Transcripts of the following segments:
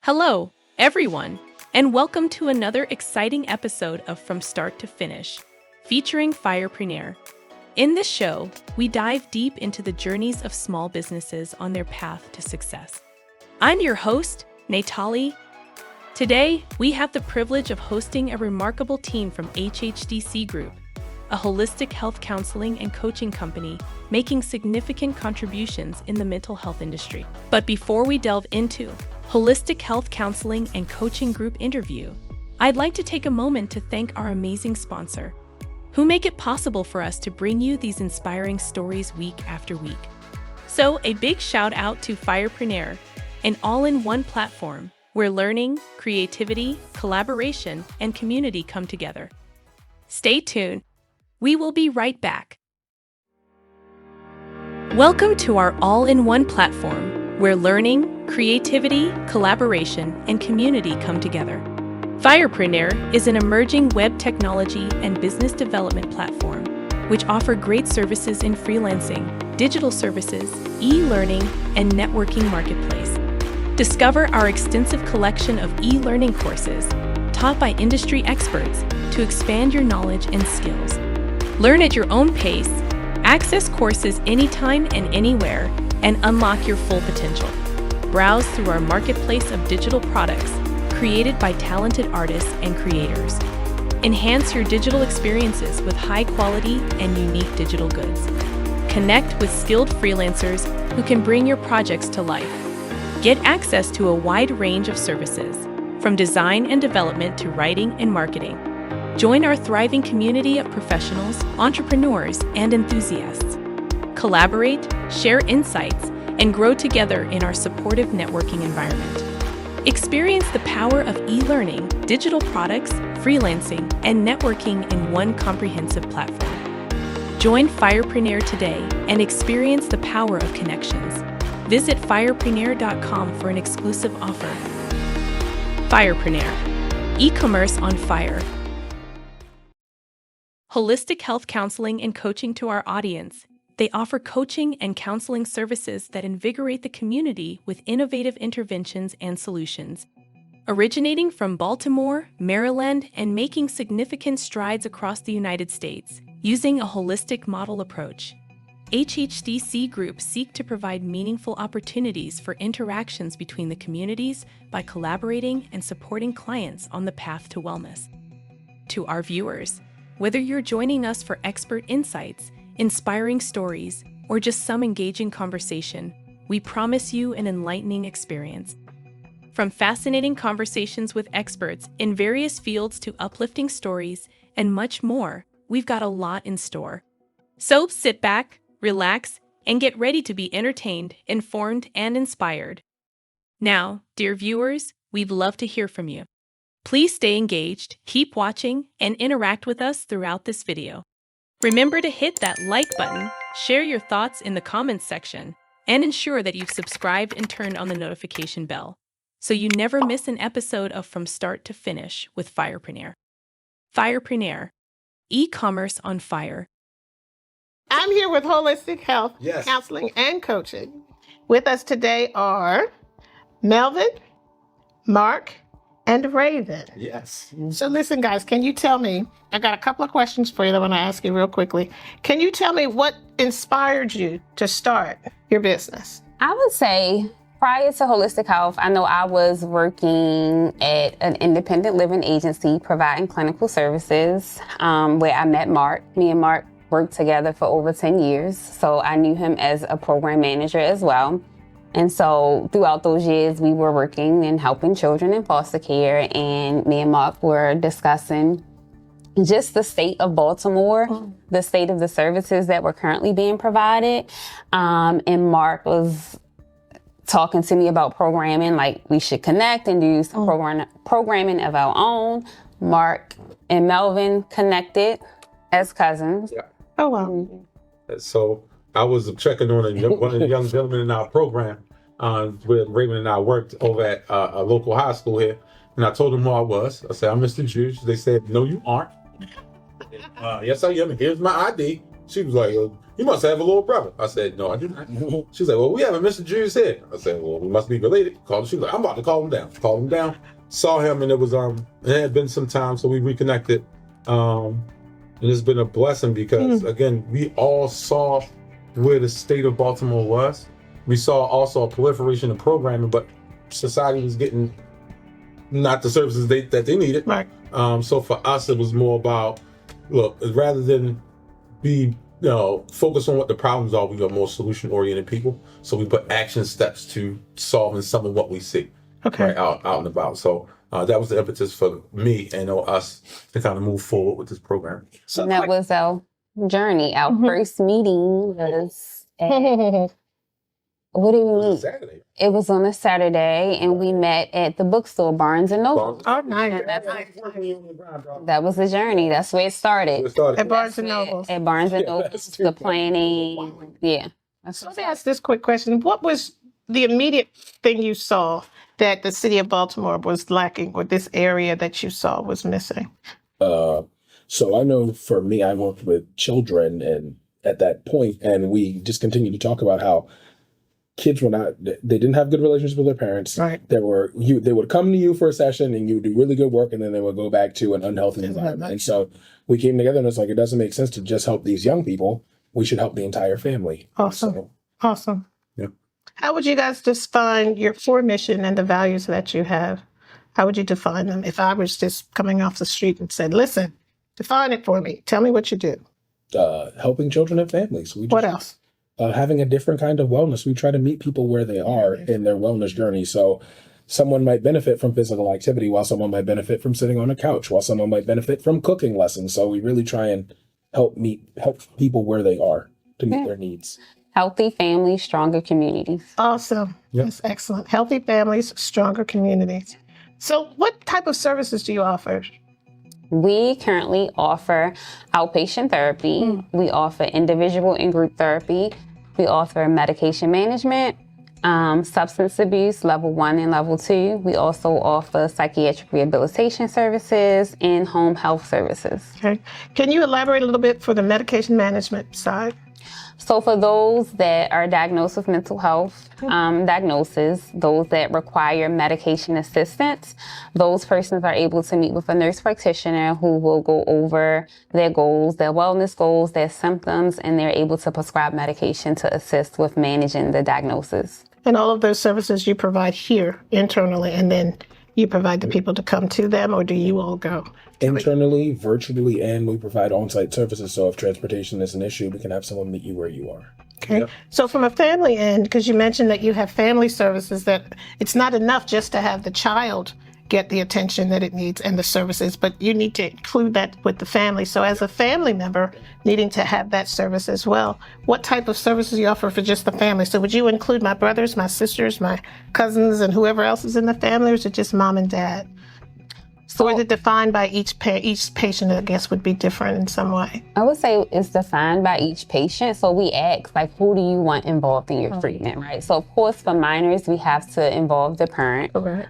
Hello, everyone, and welcome to another exciting episode of From Start to Finish, featuring Firepreneur. In this show, we dive deep into the journeys of small businesses on their path to success. I'm your host, Natali. Today, we have the privilege of hosting a remarkable team from HHDC Group, a holistic health counseling and coaching company making significant contributions in the mental health industry. But before we delve into Holistic Health Counseling and Coaching Group interview, I'd like to take a moment to thank our amazing sponsor, who make it possible for us to bring you these inspiring stories week after week. So a big shout out to Firepreneur, an all-in-one platform where learning, creativity, collaboration, and community come together. Stay tuned. We will be right back. Welcome to our all-in-one platform where learning, creativity, collaboration, and community come together. Firepreneur is an emerging web technology and business development platform which offer great services in freelancing, digital services, e-learning, and networking marketplace. Discover our extensive collection of e-learning courses taught by industry experts to expand your knowledge and skills. Learn at your own pace, access courses anytime and anywhere, and unlock your full potential. Browse through our marketplace of digital products created by talented artists and creators. Enhance your digital experiences with high quality and unique digital goods. Connect with skilled freelancers who can bring your projects to life. Get access to a wide range of services, from design and development to writing and marketing. Join our thriving community of professionals, entrepreneurs, and enthusiasts. Collaborate, share insights, and grow together in our supportive networking environment. Experience the power of e-learning, digital products, freelancing, and networking in one comprehensive platform. Join Firepreneur today and experience the power of connections. Visit firepreneur.com for an exclusive offer. Firepreneur, e-commerce on fire. Holistic health counseling and coaching to our audience. They offer coaching and counseling services that invigorate the community with innovative interventions and solutions. Originating from Baltimore, Maryland, and making significant strides across the United States, using a holistic model approach, HHDC Group seek to provide meaningful opportunities for interactions between the communities by collaborating and supporting clients on the path to wellness. To our viewers, whether you're joining us for expert insights, inspiring stories, or just some engaging conversation, we promise you an enlightening experience. From fascinating conversations with experts in various fields to uplifting stories and much more, we've got a lot in store. So sit back, relax, and get ready to be entertained, informed, and inspired. Now, dear viewers, we'd love to hear from you. Please stay engaged, keep watching, and interact with us throughout this video. Remember to hit that like button, share your thoughts in the comments section, and ensure that you've subscribed and turned on the notification bell so you never miss an episode of From Start to Finish with Firepreneur. Firepreneur, e-commerce on fire. I'm here with Holistic Health Counseling and Coaching. With us today are Melvin, Mark, and Raven. Yes. So listen, guys, can you tell me, I got a couple of questions for you that I want to ask you real quickly. Can you tell me what inspired you to start your business? I would say prior to Holistic Health, I know I was working at an independent living agency providing clinical services where I met Mark. Me and Mark worked together for over 10 years, so I knew him as a program manager as well. And so throughout those years, we were working and helping children in foster care, and me and Mark were discussing just the state of Baltimore, the state of the services that were currently being provided. And Mark was talking to me about programming, like we should connect and do some programming of our own. Mark and Melvin connected as cousins. Yeah. Oh, wow. So I was checking on one of the young gentlemen in our program where Raymond and I worked over at a local high school here. And I told them who I was. I said, I'm Mr. Juice. They said, no, you aren't. Yes, I am. Here's my ID. She was like, you must have a little brother. I said, no, I do not. She was like, well, we have a Mr. Julius here. I said, well, we must be related. Called him. She was like, I'm about to call him down. Called him down. Saw him, and it had been some time, so we reconnected. And it's been a blessing because, again, we all saw where the state of Baltimore was. We saw also a proliferation of programming, but society was getting not the services that they needed. Right. So for us, it was more about, look, rather than be focus on what the problems are, we are more solution-oriented people. So we put action steps to solving some of what we see right, out and about. So that was the impetus for me and us to kind of move forward with this program. So and that was our journey. Our first meeting was at, what do you mean? Saturday. It was on a Saturday, and we met at the bookstore, Barnes and Noble. Oh, nice. That was the journey. That's where it started. At Barnes and Noble. At Barnes and Noble, the planning. Yeah. So let me ask this quick question. What was the immediate thing you saw that the city of Baltimore was lacking, or this area that you saw was missing? So I know for me, I worked with children and at that point, and we just continued to talk about how kids were they didn't have good relationships with their parents. Right. They would come to you for a session and you would do really good work, and then they would go back to an unhealthy environment. And so we came together and it's like, it doesn't make sense to just help these young people. We should help the entire family. Awesome. Awesome. Yeah. How would you guys define your core mission and the values that you have? How would you define them? If I was just coming off the street and said, listen, define it for me. Tell me what you do. Helping children and families. What else? Having a different kind of wellness. We try to meet people where they are in their wellness journey. So someone might benefit from physical activity, while someone might benefit from sitting on a couch, while someone might benefit from cooking lessons. So we really try and help people where they are to meet their needs. Healthy families, stronger communities. Awesome. Yep. That's excellent. Healthy families, stronger communities. So what type of services do you offer? We currently offer outpatient therapy. We offer individual and group therapy. We offer medication management, substance abuse, level 1 and level 2. We also offer psychiatric rehabilitation services and home health services. Okay. Can you elaborate a little bit for the medication management side? So for those that are diagnosed with mental health diagnosis, those that require medication assistance, those persons are able to meet with a nurse practitioner who will go over their goals, their wellness goals, their symptoms, and they're able to prescribe medication to assist with managing the diagnosis. And all of those services you provide here internally, and then you provide the people to come to them, or do you all go? Internally, virtually, and we provide on-site services. So if transportation is an issue, we can have someone meet you where you are. Okay. Yep. So from a family end, because you mentioned that you have family services, that it's not enough just to have the child get the attention that it needs and the services, but you need to include that with the family. So as a family member needing to have that service as well, what type of services you offer for just the family? So would you include my brothers, my sisters, my cousins, and whoever else is in the family, or is it just mom and dad? So is it defined by each patient, I guess, would be different in some way? I would say it's defined by each patient. So we ask, like, who do you want involved in your treatment, right? So, of course, for minors, we have to involve the parent. Okay.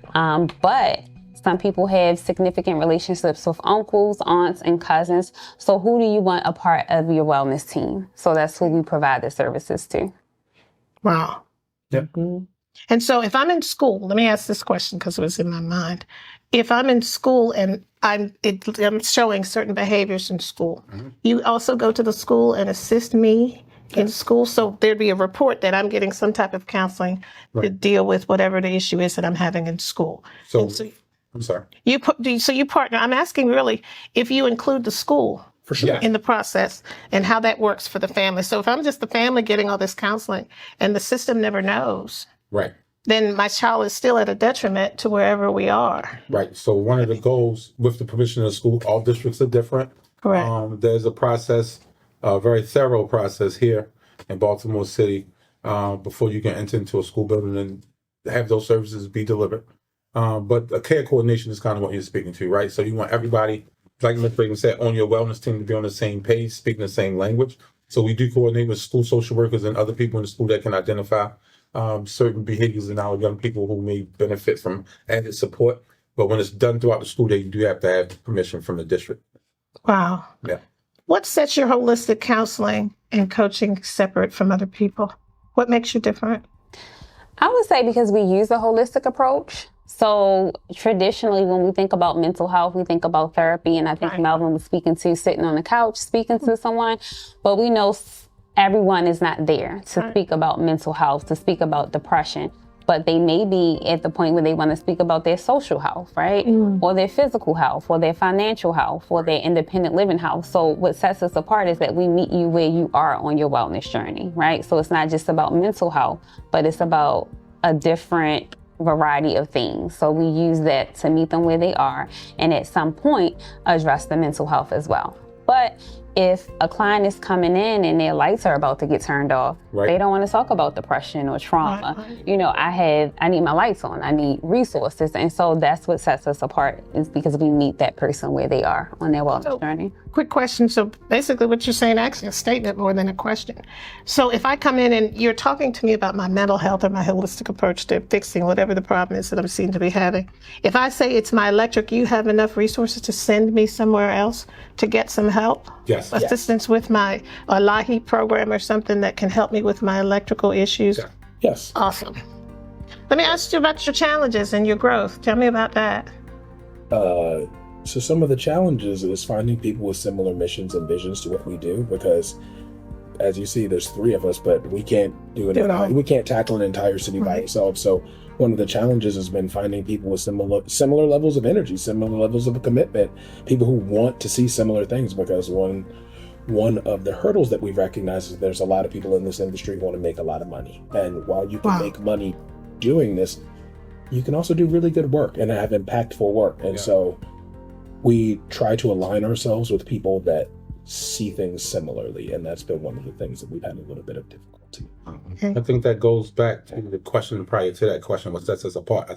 But some people have significant relationships with uncles, aunts, and cousins. So who do you want a part of your wellness team? So that's who we provide the services to. Wow. Yep. And so if I'm in school, let me ask this question because it was in my mind. If I'm in school and I'm showing certain behaviors in school, you also go to the school and assist me in school? So there'd be a report that I'm getting some type of counseling to deal with whatever the issue is that I'm having in school. So I'm sorry. So you partner. I'm asking really if you include the school for sure in the process and how that works for the family. So if I'm just the family getting all this counseling and the system never knows, right, then my child is still at a detriment to wherever we are. Right. So one of the goals with the permission of the school, all districts are different. Correct. There's a process, a very thorough process here in Baltimore City before you can enter into a school building and have those services be delivered. But a care coordination is kind of what you're speaking to, right? So you want everybody, like Ms. Reagan said, on your wellness team to be on the same page, speaking the same language. So we do coordinate with school social workers and other people in the school that can identify certain behaviors in our young people who may benefit from added support. But when it's done throughout the school day, you do have to have permission from the district. Wow. Yeah. What sets your holistic counseling and coaching separate from other people? What makes you different? I would say because we use a holistic approach. So traditionally, when we think about mental health, we think about therapy. And I think Melvin was speaking to sitting on the couch, speaking to someone. But we know everyone is not there to speak about mental health, to speak about depression. But they may be at the point where they want to speak about their social health, right? Or their physical health, or their financial health, or their independent living health. So what sets us apart is that we meet you where you are on your wellness journey, right? So it's not just about mental health, but it's about a different variety of things. So we use that to meet them where they are, and at some point address the mental health as well. But if a client is coming in and their lights are about to get turned off, they don't want to talk about depression or trauma. You know, I need my lights on, I need resources. And so that's what sets us apart, is because we meet that person where they are on their wellness journey. Quick question. So basically what you're saying, actually a statement more than a question. So if I come in and you're talking to me about my mental health or my holistic approach to fixing whatever the problem is that I'm seen to be having, if I say it's my electric, you have enough resources to send me somewhere else to get some help? Yes. Assistance with my LAHI program or something that can help me with my electrical issues? Yes. Awesome. Let me ask you about your challenges and your growth. Tell me about that. So some of the challenges is finding people with similar missions and visions to what we do, because as you see, there's 3 of us, but we can't we can't tackle an entire city by ourselves. So one of the challenges has been finding people with similar levels of energy, similar levels of commitment, people who want to see similar things, because one of the hurdles that we recognize is there's a lot of people in this industry who want to make a lot of money. And while you can make money doing this, you can also do really good work and have impactful work. And so we try to align ourselves with people that see things similarly. And that's been one of the things that we've had a little bit of difficulty. I think that goes back to the question prior to that question, what sets us apart.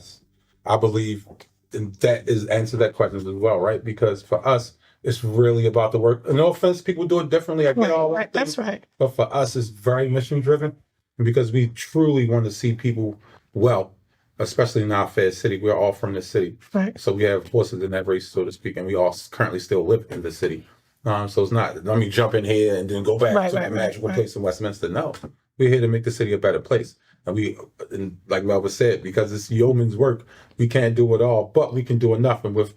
I believe that is answer that question as well, right? Because for us, it's really about the work. No offense, people do it differently. I get all that. That's right. But for us, it's very mission driven, because we truly want to see people well, especially in our fair city. We're all from the city. Right. So we have horses in that race, so to speak, and we all currently still live in the city. So it's not, let me jump in here and then go back to that magical place in Westminster. No, we're here to make the city a better place. And like Melva said, because it's yeoman's work, we can't do it all, but we can do enough. And with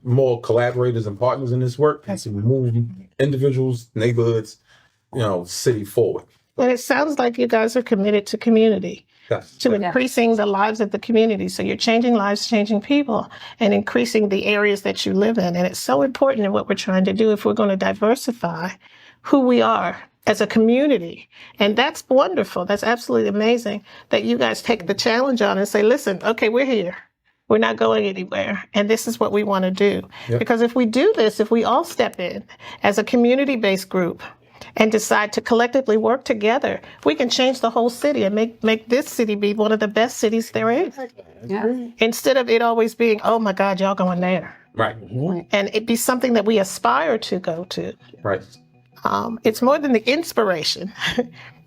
more collaborators and partners in this work, we can move individuals, neighborhoods, city forward. And it sounds like you guys are committed to community. Yes. To increasing the lives of the community. So you're changing lives, changing people, and increasing the areas that you live in. And it's so important in what we're trying to do if we're going to diversify who we are as a community. And that's wonderful. That's absolutely amazing that you guys take the challenge on and say, listen, okay, we're here. We're not going anywhere. And this is what we want to do. Yep. Because if we do this, if we all step in as a community-based group, and decide to collectively work together, we can change the whole city and make this city be one of the best cities there is. Yeah. Instead of it always being, oh my God, y'all going there. Right. And it be something that we aspire to go to. Right. It's more than the inspiration.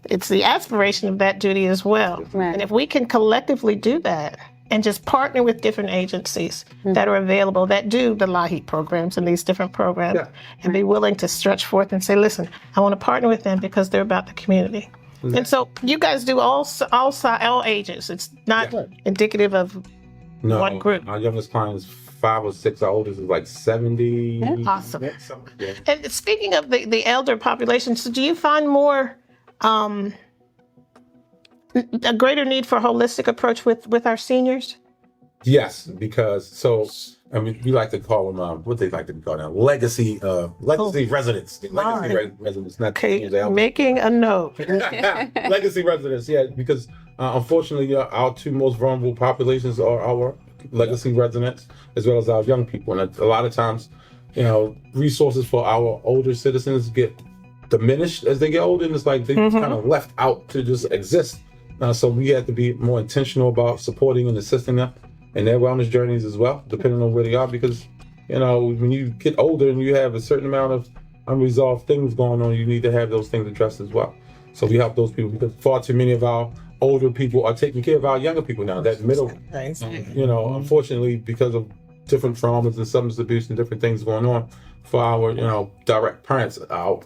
It's the aspiration of that duty as well. Right. And if we can collectively do that, and just partner with different agencies that are available that do the LAHI programs and these different programs, and be willing to stretch forth and say, listen, I want to partner with them because they're about the community. And so you guys do all ages. It's not indicative of one group. Our youngest client is 5 or 6. Our oldest is like 70. Awesome. Yeah. And speaking of the elder population, so do you find more a greater need for a holistic approach with our seniors? Yes, because we like to call them what they like to call them legacy residents. Legacy residents, not making a note. Legacy residents, because unfortunately our 2 most vulnerable populations are our legacy residents as well as our young people. And a lot of times, resources for our older citizens get diminished as they get older, and it's like they kind of left out to just exist. So we have to be more intentional about supporting and assisting them in their wellness journeys as well, depending on where they are. Because, when you get older and you have a certain amount of unresolved things going on, you need to have those things addressed as well. So we help those people, because far too many of our older people are taking care of our younger people now. That middle, unfortunately, because of different traumas and substance abuse and different things going on for our, direct parents. Our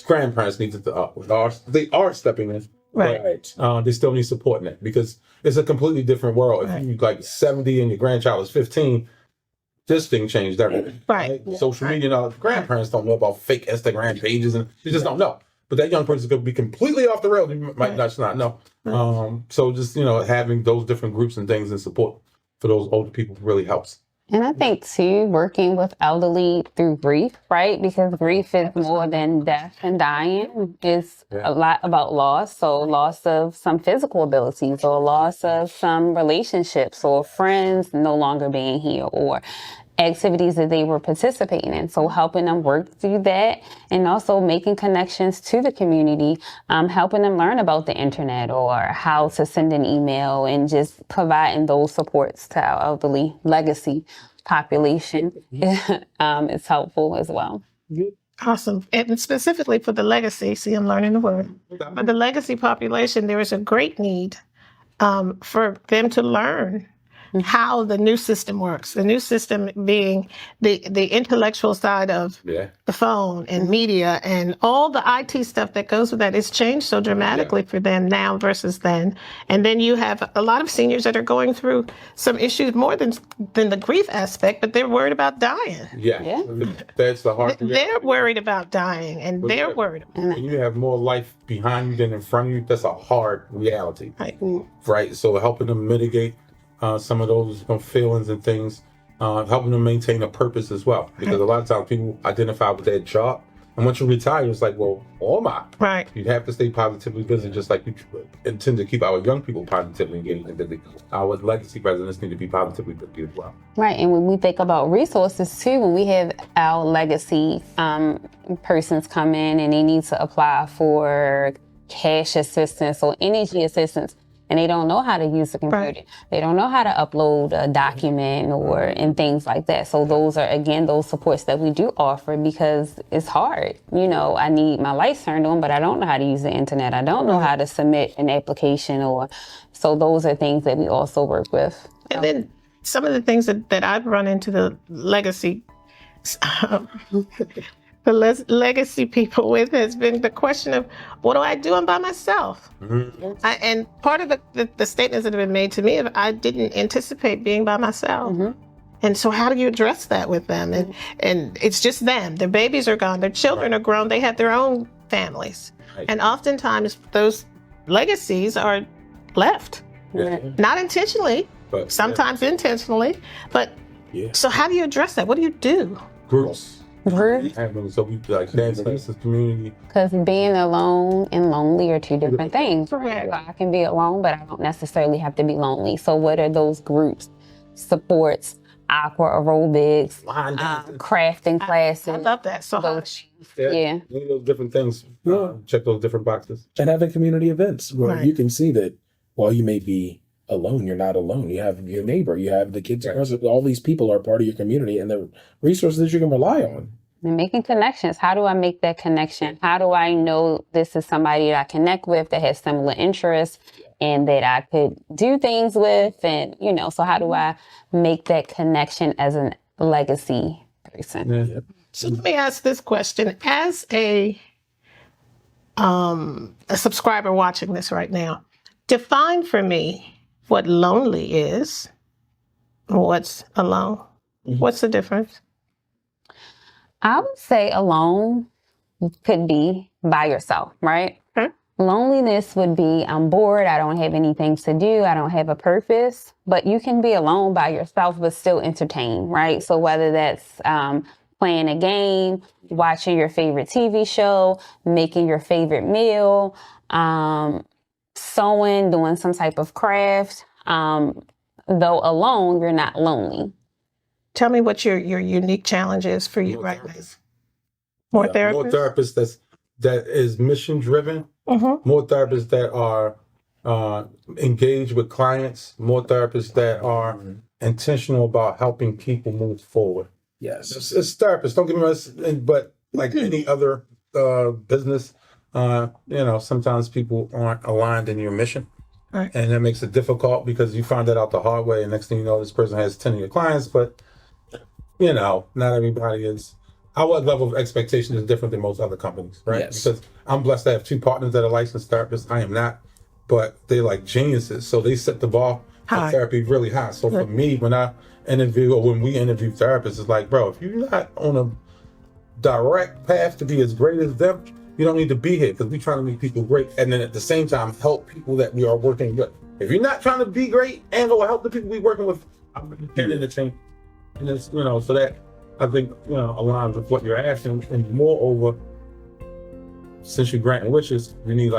grandparents need to, they are stepping in. Right. But, they still need support in it because it's a completely different world. If you like 70 and your grandchild is 15, this thing changed everything. Right. Social media, grandparents don't know about fake Instagram pages and they just don't know. But that young person could be completely off the rails. You might just not know. So just, having those different groups and things and support for those older people really helps. And I think, too, working with elderly through grief, right? Because grief is more than death and dying. It's a lot about loss. So loss of some physical abilities or loss of some relationships or friends no longer being here or activities that they were participating in. So helping them work through that and also making connections to the community, helping them learn about the internet or how to send an email and just providing those supports to our elderly legacy population is helpful as well. Awesome. And specifically for the legacy, see, I'm learning the word. For the legacy population, there is a great need for them to learn how the new system works. The new system being the intellectual side of the phone and media and all the IT stuff that goes with that. It's changed so dramatically for them now versus then. And then you have a lot of seniors that are going through some issues more than the grief aspect, but they're worried about dying. Yeah. That's the hard thing. They're worried about dying and they're worried. When you have more life behind you than in front of you, that's a hard reality. Right. So helping them mitigate some of those feelings and things, helping them maintain a purpose as well. Because a lot of times people identify with their job. And once you retire, it's like, well, oh my. Right. You have to stay positively busy, just like we intend to keep our young people positively engaged and busy. Our legacy residents need to be positively busy as well. Right. And when we think about resources too, when we have our legacy persons come in and they need to apply for cash assistance or energy assistance, and they don't know how to use the computer. Right. They don't know how to upload a document and things like that. So those are, again, those supports that we do offer because it's hard. I need my lights turned on, but I don't know how to use the internet. I don't know how to submit an application so those are things that we also work with. And then some of the things that I've run into the legacy legacy people with has been the question of, what do I do? I'm by myself. Mm-hmm. And part of the statements that have been made to me, I didn't anticipate being by myself. Mm-hmm. And so how do you address that with them? And it's just them. Their babies are gone. Their children are grown. They have their own families. Right. And oftentimes those legacies are left. Yeah. Not intentionally, but sometimes intentionally. But so how do you address that? What do you do? Groups. Mm-hmm. So we dance classes, community. Because being alone and lonely are two different things. Correct. I can be alone, but I don't necessarily have to be lonely. So what are those groups, supports, aqua aerobics, crafting classes? I love that so much. Yeah. Those different things. Check those different boxes. And having community events where you can see that while you may be alone, you're not alone. You have your neighbor, you have the kids, all these people are part of your community and the resources that you can rely on. And making connections. How do I make that connection? How do I know this is somebody that I connect with that has similar interests and that I could do things with? And, so how do I make that connection as a legacy person? Yeah. So let me ask this question. As a subscriber watching this right now, define for me what lonely is, what's alone. Mm-hmm. What's the difference? I would say alone could be by yourself, right? Okay. Loneliness would be, I'm bored, I don't have anything to do, I don't have a purpose, but you can be alone by yourself but still entertain, right? So whether that's playing a game, watching your favorite TV show, making your favorite meal, sewing, doing some type of craft. Though alone, you're not lonely. Tell me what your unique challenge is for you right now. More therapists? More therapists that is mission driven. Mm-hmm. More therapists that are engaged with clients. More therapists that are intentional about helping people move forward. Yes. It's therapists, don't get me wrong, but like any other business, sometimes people aren't aligned in your mission. Right. And that makes it difficult because you find that out the hard way. And next thing you know, this person has 10 of your clients, but not everybody is. Our level of expectation is different than most other companies, right? Yes. Because I'm blessed to have 2 partners that are licensed therapists. I am not, but they're like geniuses. So they set the bar for High. therapy really high. So for me, when I interview or when we interview therapists, it's like, bro, if you're not on a direct path to be as great as them, you don't need to be here, because we're trying to make people great. And then at the same time, help people that we are working with. If you're not trying to be great and or help the people we're working with, I'm in the team. And it's, so that I think, aligns with what you're asking. And moreover, since you're granting wishes, we need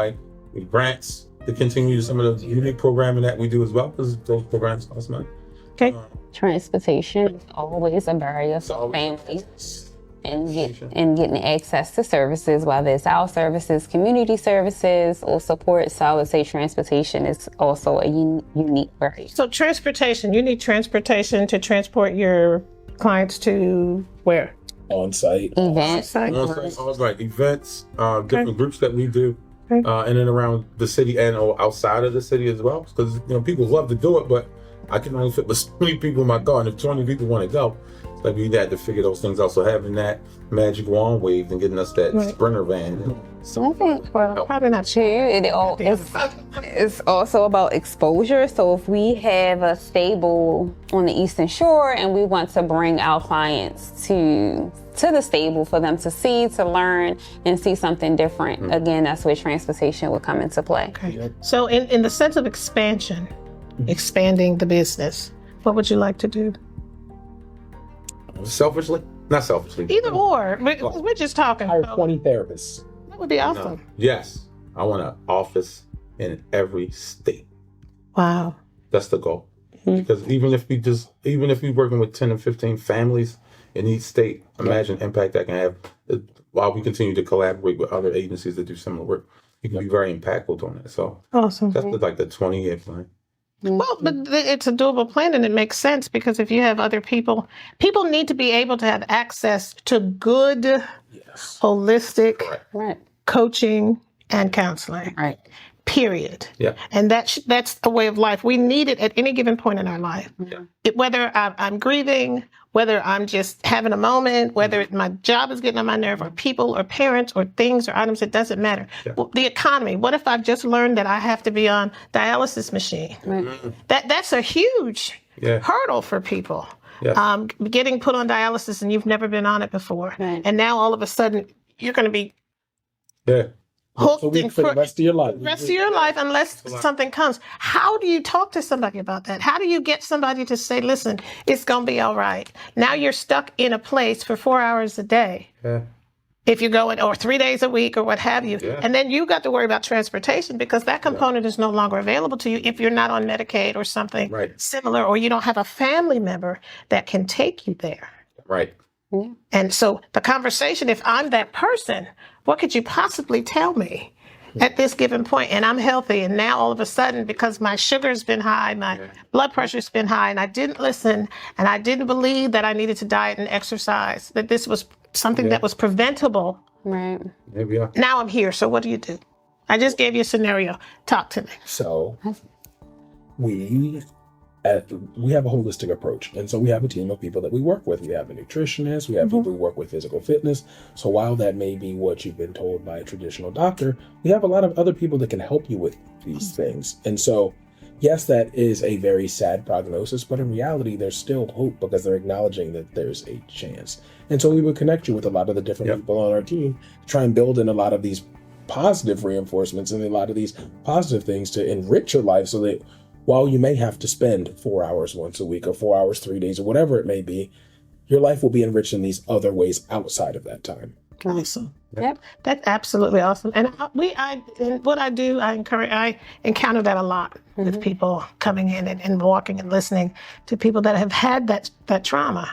grants to continue some of the unique programming that we do as well, because those programs cost money. Okay. Transportation is always a barrier for families and getting access to services, whether it's our services, community services, or support. So I would say transportation is also a unique barrier. So transportation, you need transportation to transport your clients to where? On-site. Events. Events, different groups that we do in and around the city and or outside of the city as well. Because people love to do it, but I can only fit with so many people in my car, and if 20 people want to go, like we had to figure those things out. So having that magic wand wave and getting us that Sprinter van. So I think Probably not too, it's also about exposure. So if we have a stable on the Eastern Shore and we want to bring our clients to the stable for them to see, to learn, and see something different, again, that's where transportation would come into play. Okay. So in the sense of expansion, expanding the business, what would you like to do? Selfishly? Not selfishly. Either or. We're just talking. Hire 20 therapists. That would be awesome. No. Yes. I want an office in every state. Wow. That's the goal. Because even if we're working with 10 and 15 families in each state, imagine impact that can have while we continue to collaborate with other agencies that do similar work. You can be very impactful on that. So Awesome. that's like the 20-year plan. Well, but it's a doable plan, and it makes sense, because if you have other people need to be able to have access to good, holistic coaching and counseling. Right. Period. Yeah. And that's a way of life. We need it at any given point in our life. Yeah. Whether I'm grieving, whether I'm just having a moment, whether my job is getting on my nerve, or people or parents or things or items, it doesn't matter. Yeah. Well, the economy, what if I've just learned that I have to be on dialysis machine? That's a huge hurdle for people. Yeah. Getting put on dialysis and you've never been on it before. Right. And now all of a sudden you're going to be hooked for the rest of your life. Unless something comes. How do you talk to somebody about that? How do you get somebody to say, listen, it's going to be all right? Now you're stuck in a place for 4 hours a day. Yeah. If you're going, or 3 days a week or what have you. Yeah. And then you got to worry about transportation, because that component is no longer available to you if you're not on Medicaid or something similar, or you don't have a family member that can take you there. Right. Yeah. And so the conversation, if I'm that person, what could you possibly tell me at this given point? And I'm healthy, and now all of a sudden, because my sugar's been high, my blood pressure's been high, and I didn't listen, and I didn't believe that I needed to diet and exercise, that this was something that was preventable. Right. Maybe. Now I'm here. So what do you do? I just gave you a scenario. Talk to me. So we have a holistic approach. And so we have a team of people that we work with. We have a nutritionist, we have people who work with physical fitness. So while that may be what you've been told by a traditional doctor, we have a lot of other people that can help you with these things. And so, yes, that is a very sad prognosis, but in reality, there's still hope, because they're acknowledging that there's a chance. And so we would connect you with a lot of the different people on our team, try and build in a lot of these positive reinforcements and a lot of these positive things to enrich your life, so that while you may have to spend 4 hours once a week or 4 hours, 3 days, or whatever it may be, your life will be enriched in these other ways outside of that time. Awesome. Yep. That's absolutely awesome. And I encounter that a lot with people coming in and walking and listening to people that have had that trauma.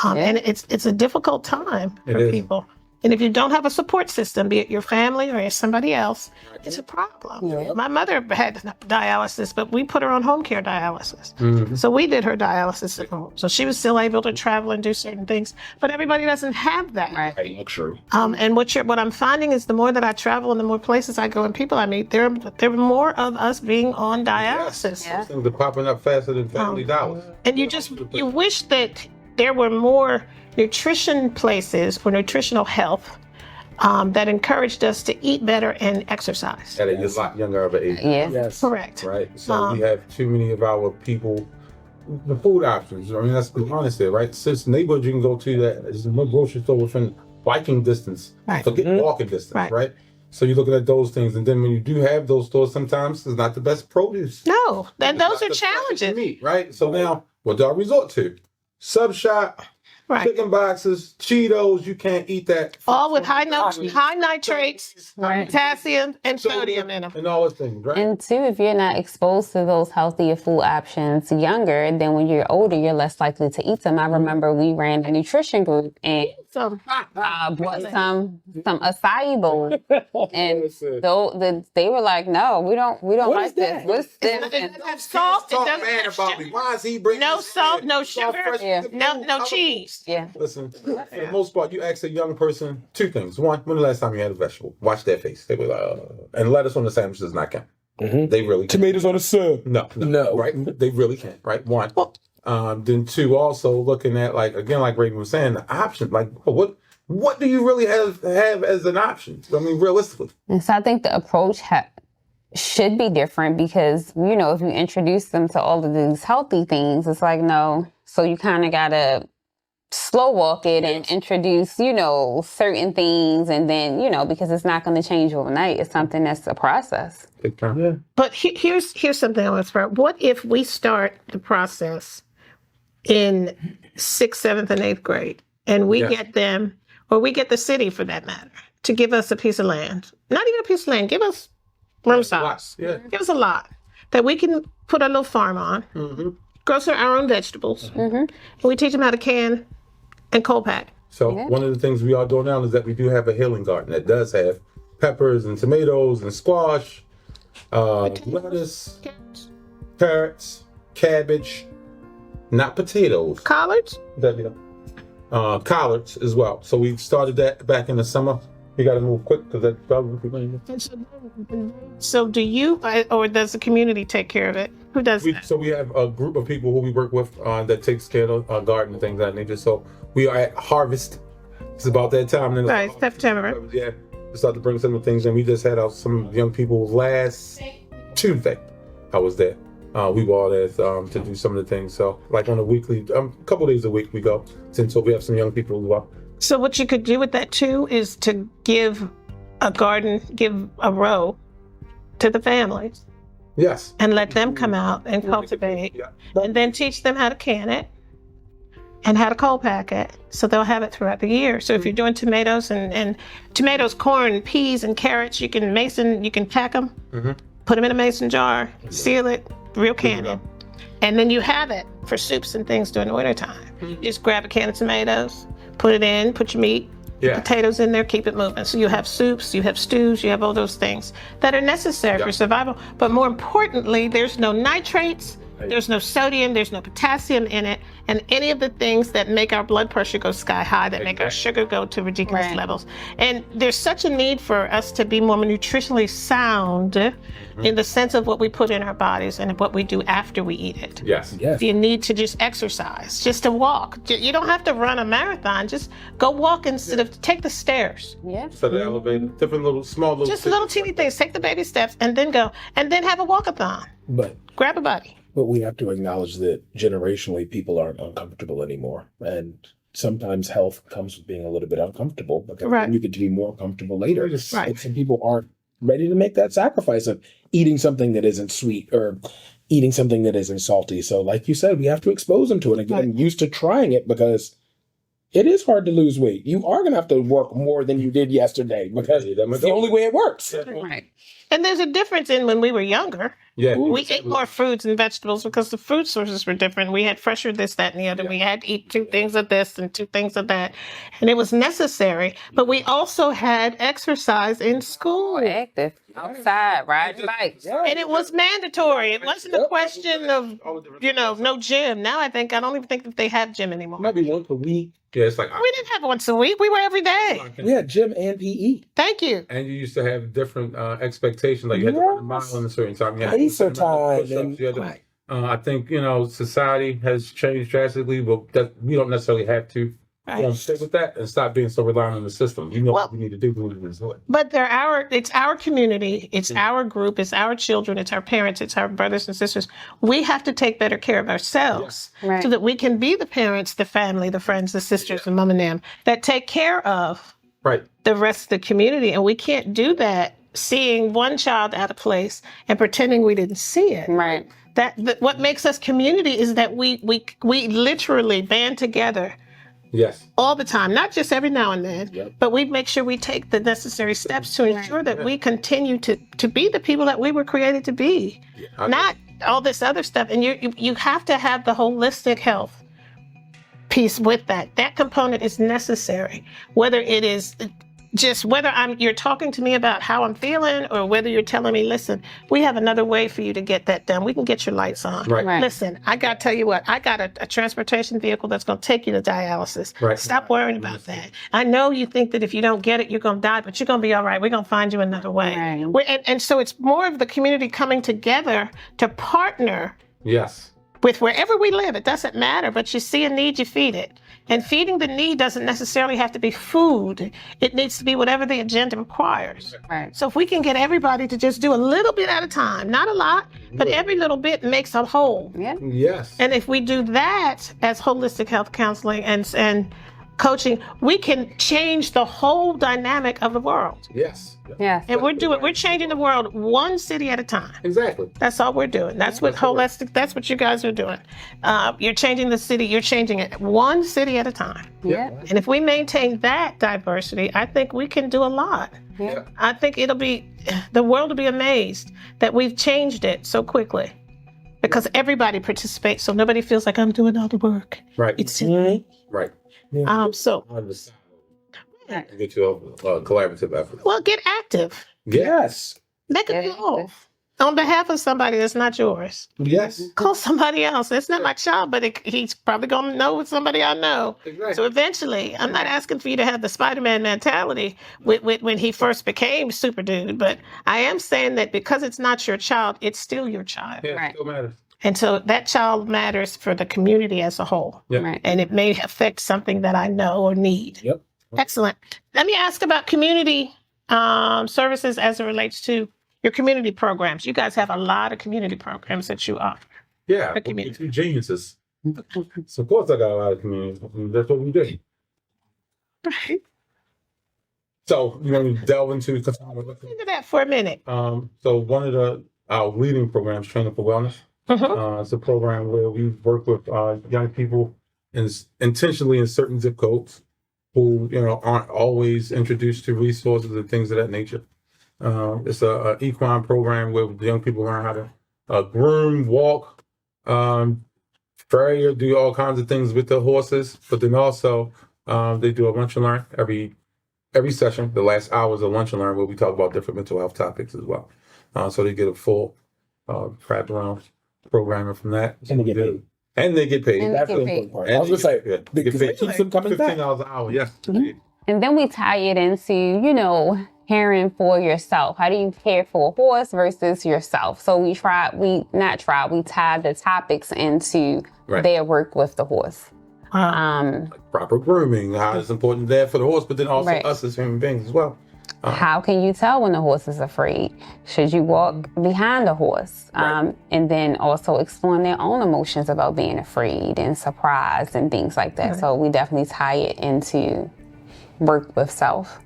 And it's a difficult time for people. And if you don't have a support system, be it your family or somebody else, it's a problem. Yeah. My mother had dialysis, but we put her on home care dialysis. So we did her dialysis at home. So she was still able to travel and do certain things. But everybody doesn't have that. Right. Luxury. And what I'm finding is the more that I travel and the more places I go and people I meet, there are more of us being on dialysis. Things are popping up faster than Family Dollars. And you wish that there were more nutrition places for nutritional health that encouraged us to eat better and exercise. At a lot younger of an age. Yeah. Yes. Correct. Right? So we have too many of our people, the food options. I mean, let's be honest there, right? Since neighborhood you can go to that is one grocery store within biking distance. Right. Forget walking distance, Right. right? So you're looking at those things. And then when you do have those stores, sometimes it's not the best produce. No, and It's those not are the freshest challenges. meat, right? So now, what do I resort to? Sub shop, Right. chicken boxes, Cheetos. You can't eat that. All with high nitrates, potassium, and sodium in them. And all those things, right? And two, if you're not exposed to those healthier food options younger, then when you're older, you're less likely to eat them. I remember we ran a nutrition group and So bought some acai bowl, and Listen. they were like, "No, we don't What like is that? this. What's it this?" doesn't have salt. It Talk doesn't bad have about me. sugar. Why is he bringing No this salt, in? no It's all sugar, fresh Yeah. food, no colorful. cheese. Yeah. Listen, for the most part, you ask a young person two things. One, when the last time you had a vegetable? Watch their face. They were like, and lettuce on the sandwich does not count. Mhm. They really can't. Tomatoes on a sub. No. Right? They really can't, right? One. Then two, also looking at, like, again, like Raven was saying, the option. Like, what do you really have as an option? I mean, realistically. And so I think the approach should be different because, you know, if you introduce them to all of these healthy things, it's like, no. So you kind of got to slow walk it and introduce, you know, certain things. And then, you know, because it's not going to change overnight. It's something that's a process. Big time. Yeah. But here's something I want to throw. What if we start the process in 6th, 7th, and 8th grade, and we get them, or we get the city for that matter, to give us a piece of land? Not even a piece of land. Give us room size. Yeah. Give us a lot that we can put a little farm on, grow our own vegetables, and we teach them how to can and cold pack. So one of the things we are doing now is that we do have a healing garden that does have peppers and tomatoes and squash, lettuce, carrots, cabbage, not potatoes, Collards? collards as well. So we started that back in the summer. You got to move quick because that's probably. So do you, or does the community take care of it? Who does that? So we have a group of people who we work with that takes care of our garden and things of that nature. So we are at harvest. It's about that time. And then Right, September. Yeah, we start to bring some of the things in. We just had out some young people last Tuesday. I was there. We were all there to do some of the things. So like on a weekly, couple days a week we go. So we have some young people who are. So what you could do with that too is to give a garden, give a row to the families Yes. and let them come out and cultivate, Yeah. and then teach them how to can it and how to cold pack it, so they'll have it throughout the year. So if you're doing tomatoes and tomatoes, corn, peas, and carrots, you can pack them, put them in a mason jar, seal it, real canning, and then you have it for soups and things during the wintertime. You just grab a can of tomatoes, put it in, put your meat, potatoes in there, keep it moving. So you have soups, you have stews, you have all those things that are necessary for survival. But more importantly, there's no nitrates, there's no sodium, there's no potassium in it, and any of the things that make our blood pressure go sky high, that make our sugar go to ridiculous levels. And there's such a need for us to be more nutritionally sound in the sense of what we put in our bodies and what we do after we eat it. Yes. Yes. You need to just exercise, just to walk. You don't have to run a marathon. Just go walk instead of take the stairs. Yeah. So the elevator, different small little. Just little teeny things. Take the baby steps and then go. And then have a walkathon. But Grab a buddy. we have to acknowledge that generationally people aren't uncomfortable anymore. And sometimes health comes with being a little bit uncomfortable, but then you get to be more comfortable later. Right. And some people aren't ready to make that sacrifice of eating something that isn't sweet or eating something that isn't salty. So like you said, we have to expose them to it and get them used to trying it, because it is hard to lose weight. You are going to have to work more than you did yesterday, because it's the only way it works. Right. And there's a difference in when we were younger. Yeah. We ate more fruits and vegetables because the food sources were different. We had fresher this, that, and the other. We had to eat 2 things of this and 2 things of that. And it was necessary. But we also had exercise in school. Active outside, riding bikes. And it was mandatory. It wasn't a question of, no gym. Now I don't even think that they have gym anymore. Might be once a week. Yeah, it's like. We didn't have once a week. We were every day. We had gym and PE. Thank you. And you used to have different expectations, like you had to run a mile in a certain time. You had Pacer to do time push-ups, and- you had to right. I think, society has changed drastically, but that we don't necessarily have to stay with that and stop being so reliant on the system. What we need to do, we need to do it. But it's our community, it's our group, it's our children, it's our parents, it's our brothers and sisters. We have to take better care of ourselves so that we can be the parents, the family, the friends, the sisters, the mom and them that take care of the rest of the community. And we can't do that seeing one child out of place and pretending we didn't see it. Right. That what makes us community is that we literally band together all the time, not just every now and then, but we make sure we take the necessary steps to ensure that we continue to be the people that we were created to be, not all this other stuff. And you have to have the holistic health piece with that. That component is necessary, whether it is just you're talking to me about how I'm feeling, or whether you're telling me, listen, we have another way for you to get that done. We can get your lights on. Right. Listen, I got to tell you what, I got a transportation vehicle that's going to take you to dialysis. Stop worrying about that. I know you think that if you don't get it, you're going to die, but you're going to be all right. We're going to find you another way. And so it's more of the community coming together to partner with wherever we live. It doesn't matter, but you see a need, you feed it. And feeding the need doesn't necessarily have to be food. It needs to be whatever the agenda requires. So if we can get everybody to just do a little bit at a time, not a lot, but every little bit makes a whole. And if we do that as holistic health counseling and coaching, we can change the whole dynamic of the world. And we're changing the world one city at a time. That's all we're doing. That's what that's what you guys are doing. You're changing the city, you're changing it one city at a time. And if we maintain that diversity, I think we can do a lot. I think the world will be amazed that we've changed it so quickly, because everybody participates, so nobody feels like I'm doing all the work. It's get you a collaborative effort. Well, get active. Make a call on behalf of somebody that's not yours. Call somebody else. It's not my child, but he's probably going to know somebody I know. So eventually, I'm not asking for you to have the Spider-Man mentality when he first became Super Dude, but I am saying that because it's not your child, it's still your child. It still matters. And so that child matters for the community as a whole. And it may affect something that I know or need. Excellent. Let me ask about community services as it relates to your community programs. You guys have a lot of community programs that you offer. We're two geniuses. So of course I got a lot of community. That's what we do. So you want to delve into that for a minute. So one of our leading programs, Training for Wellness. It's a program where we work with young people intentionally in certain zip codes who aren't always introduced to resources and things of that nature. It's a equine program where the young people learn how to groom, walk, farrier, do all kinds of things with the horses. But then also they do a lunch and learn every session. The last hour is a lunch and learn where we talk about different mental health topics as well. So they get a full wraparound programming from that. And they get paid. And they get paid. That's the important part. I was going to say, because it keeps them coming back. $15 an hour, yes. And then we tie it into, caring for yourself. How do you care for a horse versus yourself? So we tie the topics into their work with the horse. Like proper grooming, how it's important there for the horse, but then also us as human beings as well. How can you tell when the horse is afraid? Should you walk behind the horse? And then also exploring their own emotions about being afraid and surprised and things like that. So we definitely tie it into work with self.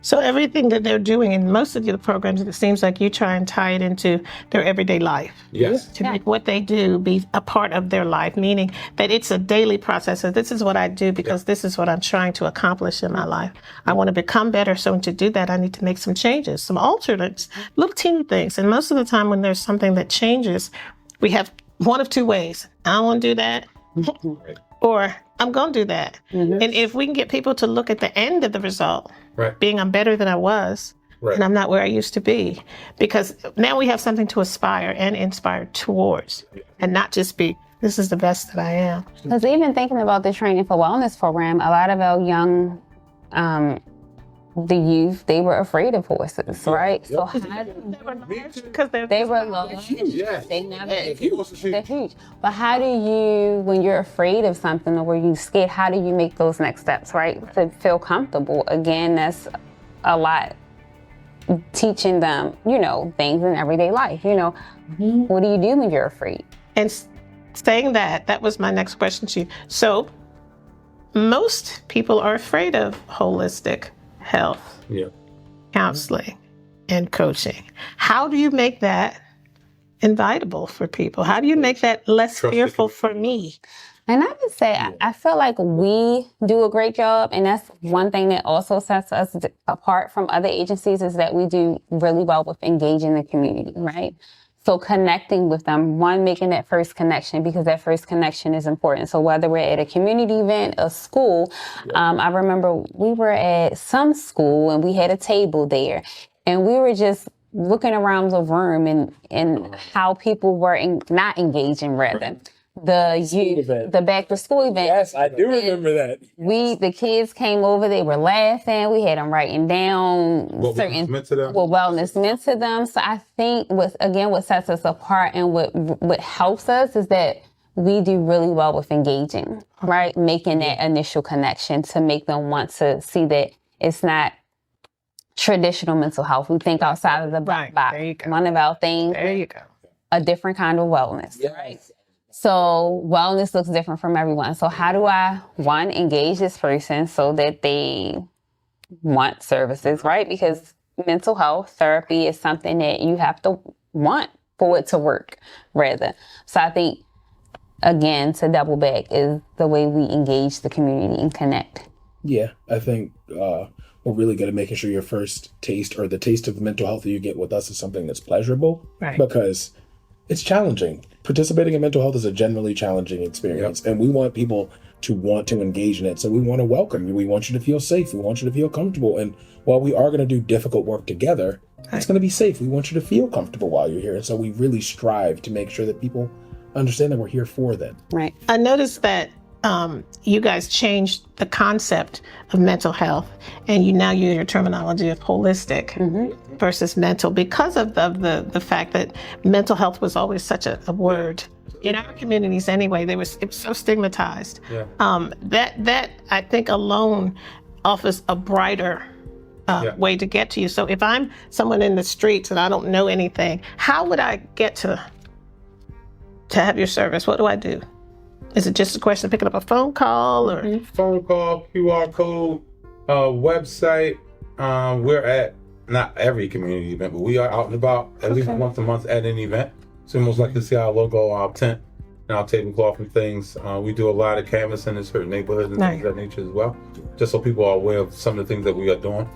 So everything that they're doing in most of the programs, it seems like you try and tie it into their everyday life. To make what they do be a part of their life, meaning that it's a daily process. So this is what I do because this is what I'm trying to accomplish in my life. I want to become better. So to do that, I need to make some changes, some alternates, little teeny things. And most of the time when there's something that changes, we have one of two ways. I don't want to do that. Or I'm going to do that. And if we can get people to look at the end of the result, being I'm better than I was, and I'm not where I used to be, because now we have something to aspire and inspire towards, and not just be, this is the best that I am. Because even thinking about the Training for Wellness program, a lot of our young the youth, they were afraid of horses, right? So how Because they were large. Yeah. They never, They're they're huge. But how do you, when you're afraid of something or when you're scared, how do you make those next steps, right? To feel comfortable. Again, that's a lot. Teaching them, things in everyday life. What do you do when you're afraid? And saying that was my next question to you. So most people are afraid of holistic health, counseling, and coaching. How do you make that invitable for people? How do you make that less fearful for me? And I would say, I feel like we do a great job. And that's one thing that also sets us apart from other agencies is that we do really well with engaging the community, right? So connecting with them, making that first connection, because that first connection is important. So whether we're at a community event, a school, I remember we were at some school and we had a table there and we were just looking around the room and how people were not engaging rather. The back to school event. Yes, I do remember that. The kids came over, they were laughing, we had them writing down What wellness meant to them. So I think what sets us apart and what helps us is that we do really well with engaging, right? Making that initial connection to make them want to see that it's not traditional mental health. We think outside of the box. There you go. One of our things. There you go. A different kind of wellness, right? So wellness looks different from everyone. So how do I, engage this person so that they want services, right? Because mental health therapy is something that you have to want for it to work, rather. So I think, again, to double back is the way we engage the community and connect. Yeah, I think we're really good at making sure your first taste or the taste of mental health that you get with us is something that's pleasurable. Right. Because it's challenging. Participating in mental health is a generally challenging experience, and we want people to want to engage in it. So we want to welcome you. We want you to feel safe. We want you to feel comfortable. And while we are going to do difficult work together, it's going to be safe. We want you to feel comfortable while you're here. And so we really strive to make sure that people understand that we're here for them. Right. I noticed that you guys changed the concept of mental health, and you now use your terminology of holistic versus mental because of the fact that mental health was always such a word in our communities anyway. It was so stigmatized. That I think alone offers a brighter way to get to you. So if I'm someone in the streets and I don't know anything, how would I get to have your service? What do I do? Is it just a question of picking up a phone call or? Phone call, QR code, website. We're at not every community event, but we are out and about at least once a month at an event. So you most likely to see our logo, our tent, and our tablecloth and things. We do a lot of canvassing in certain neighborhoods and things of that nature as well, just so people are aware of some of the things that we are doing.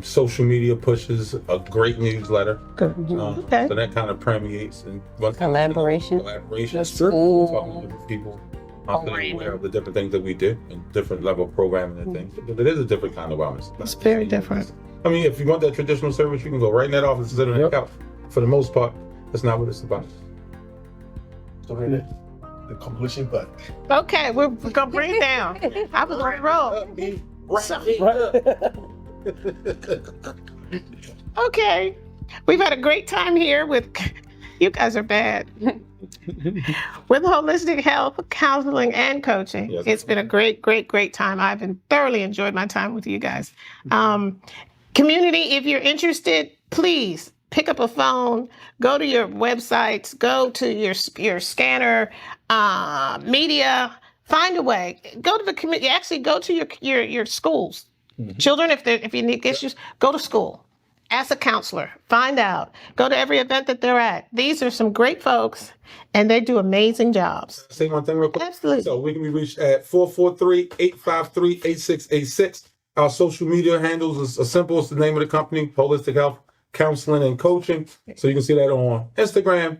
Social media pushes a great newsletter. Good. So that kind of permeates and Collaboration. That's true. Talking to different people. So they're aware of the different things that we do and different level of programming and things. But it is a different kind of wellness. It's very different. I mean, if you want that traditional service, you can go right in that office and sit on that couch. For the most part, that's not what it's about. So the completion button. Okay, we're gonna bring it down. I was on the roll. Okay, we've had a great time here with, you guys are bad, with holistic health, counseling, and coaching. Yes. It's been a great time. I've thoroughly enjoyed my time with you guys. Community, if you're interested, please pick up a phone, go to your websites, go to your scanner, media, find a way. Go to the community, actually go to your schools. Children, if you need issues, go to school. Ask a counselor. Find out. Go to every event that they're at. These are some great folks, and they do amazing jobs. Say one thing real quick. Absolutely. So we can be reached at 443-853-8686. Our social media handles are simple. It's the name of the company, Holistic Health, Counseling, and Coaching. So you can see that on Instagram,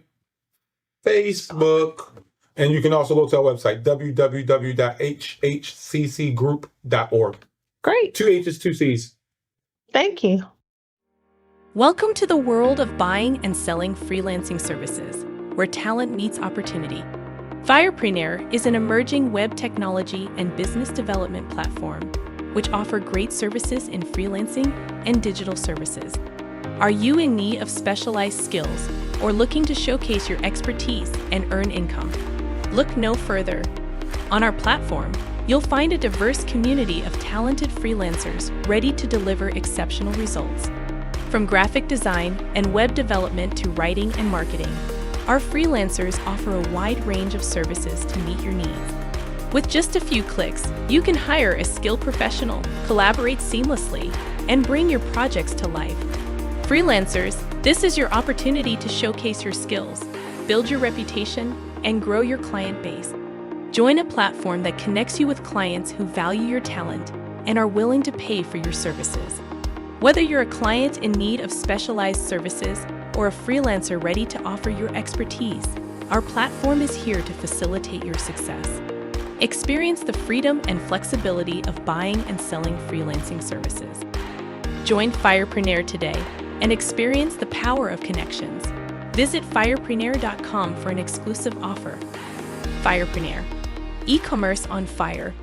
Facebook, and you can also go to our website, www.hhccgroup.org. Great. 2 H's, 2 C's. Thank you. Welcome to the world of buying and selling freelancing services, where talent meets opportunity. Firepreneur is an emerging web technology and business development platform which offer great services in freelancing and digital services. Are you in need of specialized skills or looking to showcase your expertise and earn income? Look no further. On our platform, you'll find a diverse community of talented freelancers ready to deliver exceptional results. From graphic design and web development to writing and marketing, our freelancers offer a wide range of services to meet your needs. With just a few clicks, you can hire a skilled professional, collaborate seamlessly, and bring your projects to life. Freelancers, this is your opportunity to showcase your skills, build your reputation, and grow your client base. Join a platform that connects you with clients who value your talent and are willing to pay for your services. Whether you're a client in need of specialized services or a freelancer ready to offer your expertise, our platform is here to facilitate your success. Experience the freedom and flexibility of buying and selling freelancing services. Join Firepreneur today and experience the power of connections. Visit firepreneur.com for an exclusive offer. Firepreneur, e-commerce on fire.